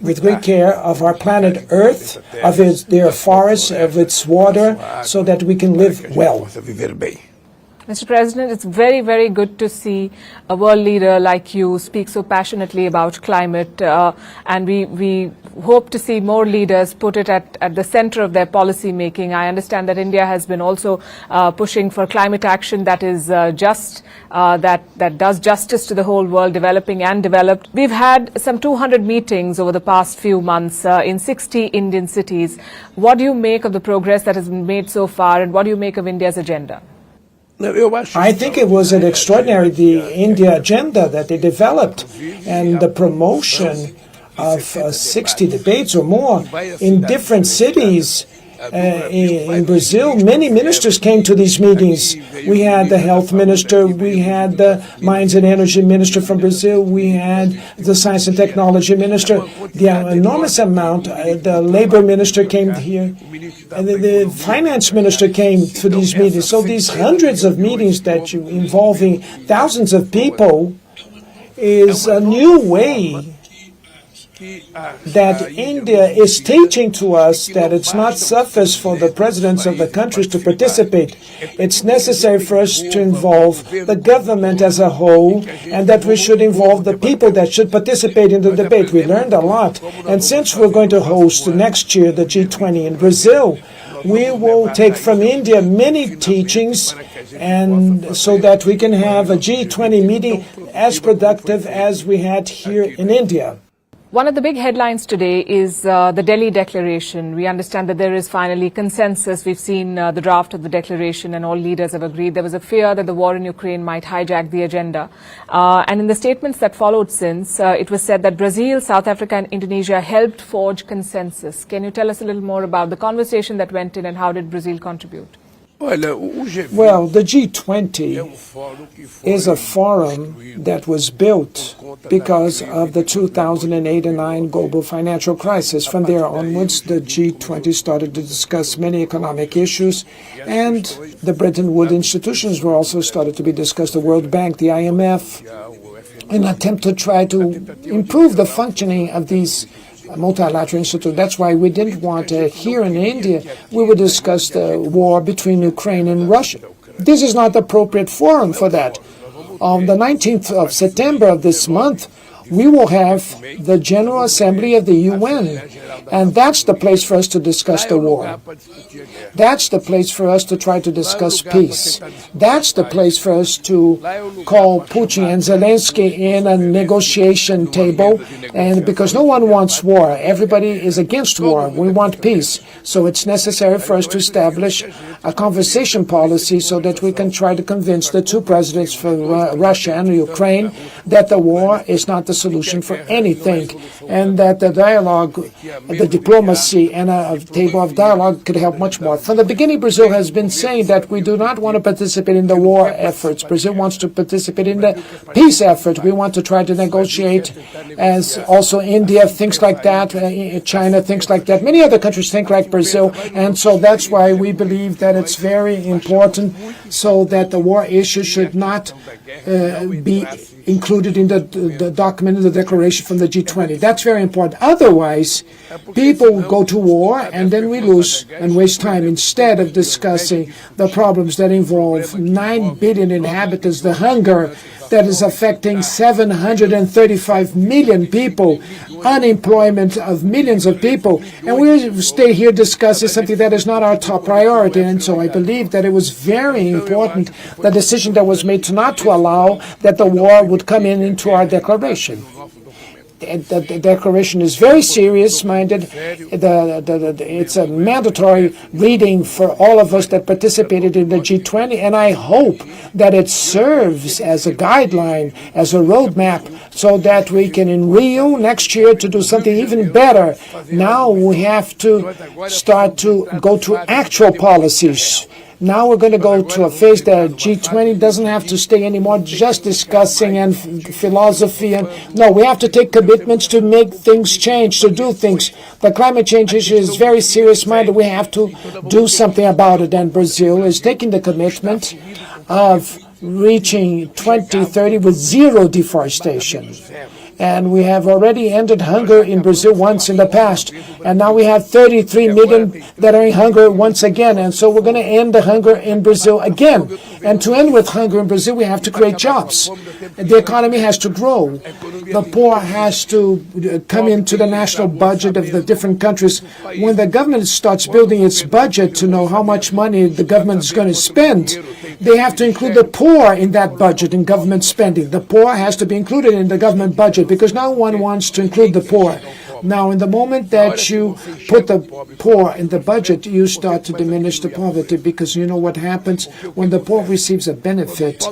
with great care of our planet Earth, of their forests, of its water, so that we can live well. Mr. President, it's very, very good to see a world leader like you speak so passionately about climate, and we hope to see more leaders put it at the center of their policy making. I understand that India has been also pushing for climate action that is just, that does justice to the whole world, developing and developed. We've had some 200 meetings over the past few months in 60 Indian cities. What do you make of the progress that has been made so far, and what do you make of India's agenda? I think it was an extraordinary, the India agenda that they developed, and the promotion of 60 debates or more in different cities. In Brazil, many ministers came to these meetings. We had the health minister, we had the mines and energy minister from Brazil, we had the science and technology minister, the enormous amount, the labor minister came here, and the finance minister came to these meetings. So these hundreds of meetings that you involving thousands of people is a new way that India is teaching to us that it's not sufficient for the presidents of the countries to participate. It's necessary for us to involve the government as a whole, and that we should involve the people that should participate in the debate. We learned a lot, and since we're going to host next year the G20 in Brazil, we will take from India many teachings, and so that we can have a G20 meeting as productive as we had here in India. One of the big headlines today is the Delhi Declaration. We understand that there is finally consensus. We've seen the draft of the declaration, and all leaders have agreed. There was a fear that the war in Ukraine might hijack the agenda. And in the statements that followed since, it was said that Brazil, South Africa and Indonesia helped forge consensus. Can you tell us a little more about the conversation that went in, and how did Brazil contribute? Well, the G20 is a forum that was built because of the 2008 and 9 global financial crisis. From there onwards, the G20 started to discuss many economic issues, and the Bretton Woods institutions were also started to be discussed, the World Bank, the IMF, in an attempt to try to improve the functioning of these multilateral institute. That's why we didn't want here in India, we would discuss the war between Ukraine and Russia. This is not the appropriate forum for that. On the 19th of September of this month, we will have the General Assembly of the UN, and that's the place for us to discuss the war. That's the place for us to try to discuss peace. That's the place for us to call Putin and Zelensky in a negotiation table, and because no one wants war. Everybody is against war. We want peace. So it's necessary for us to establish a conversation policy so that we can try to convince the two presidents for Russia and Ukraine that the war is not the solution for anything, and that the dialogue, the diplomacy, and a table of dialogue could help much more. From the beginning, Brazil has been saying that we do not want to participate in the war efforts. Brazil wants to participate in the peace effort. We want to try to negotiate, as also India thinks like that, China thinks like that, many other countries think like Brazil, and so that's why we believe that it's very important so that the war issue should not be included in the document, in the declaration from the G20. That's very important. Otherwise, people go to war and then we lose and waste time instead of discussing the problems that involve 9 billion inhabitants, the hunger that is affecting 735 million people, unemployment of millions of people, and we stay here discussing something that is not our top priority. And so I believe that it was very important, the decision that was made not to allow that the war would come into our declaration. The declaration is very serious-minded. It's a mandatory reading for all of us that participated in the G20, and I hope that it serves as a guideline, as a roadmap, so that we can, in Rio next year, to do something even better. Now we have to start to go to actual policies. Now we're going to go to a phase that G20 doesn't have to stay anymore just discussing and philosophy. And no, we have to take commitments to make things change, to do things. The climate change issue is very serious-minded. We have to do something about it. And Brazil is taking the commitment of reaching 2030 with zero deforestation. And we have already ended hunger in Brazil once in the past. And now we have 33 million that are in hunger once again. And so we're going to end the hunger in Brazil again. And to end with hunger in Brazil, we have to create jobs. The economy has to grow. The poor has to come into the national budget of the different countries. When the government starts building its budget to know how much money the government is going to spend, they have to include the poor in that budget, in government spending. The poor has to be included in the government budget, because no one wants to include the poor. Now, in the moment that you put the poor in the budget, you start to diminish the poverty, because you know what happens when the poor receives a benefit.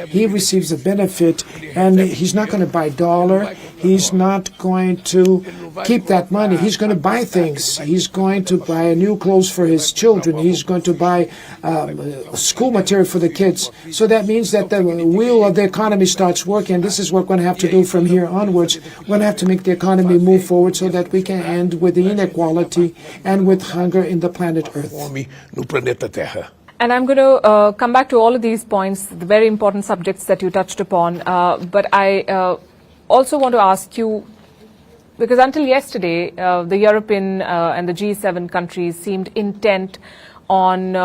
He receives a benefit, and he's not going to buy dollar. He's not going to keep that money. He's going to buy things. He's going to buy new clothes for his children. He's going to buy school material for the kids. So that means that the wheel of the economy starts working, and this is what we're going to have to do from here onwards. We're going to have to make the economy move forward so that we can end with the inequality and with hunger in the planet Earth. And I'm going to come back to all of these points, the very important subjects that you touched upon. But I also want to ask you, because until yesterday, the European and the G7 countries seemed intent on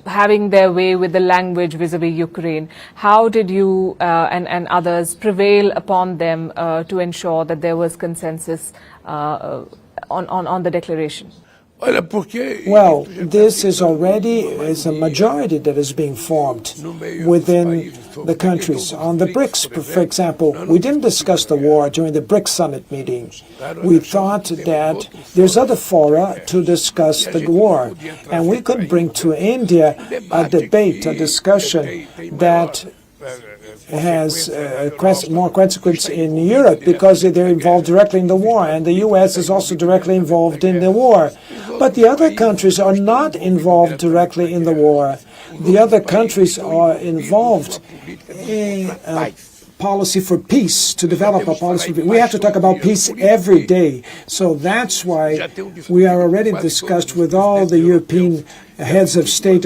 having their way with the language vis-a-vis Ukraine. How did you and others prevail upon them to ensure that there was consensus on the declaration? Well, this is a majority that is being formed within the countries. On the BRICS, for example, we didn't discuss the war during the BRICS summit meeting. We thought that there's other fora to discuss the war. And we could bring to India a debate, a discussion that has more consequence in Europe because they're involved directly in the war, and the U.S. is also directly involved in the war. But the other countries are not involved directly in the war. The other countries are involved in policy for peace, to develop a policy for peace. We have to talk about peace every day. So that's why we are already discussed with all the European heads of state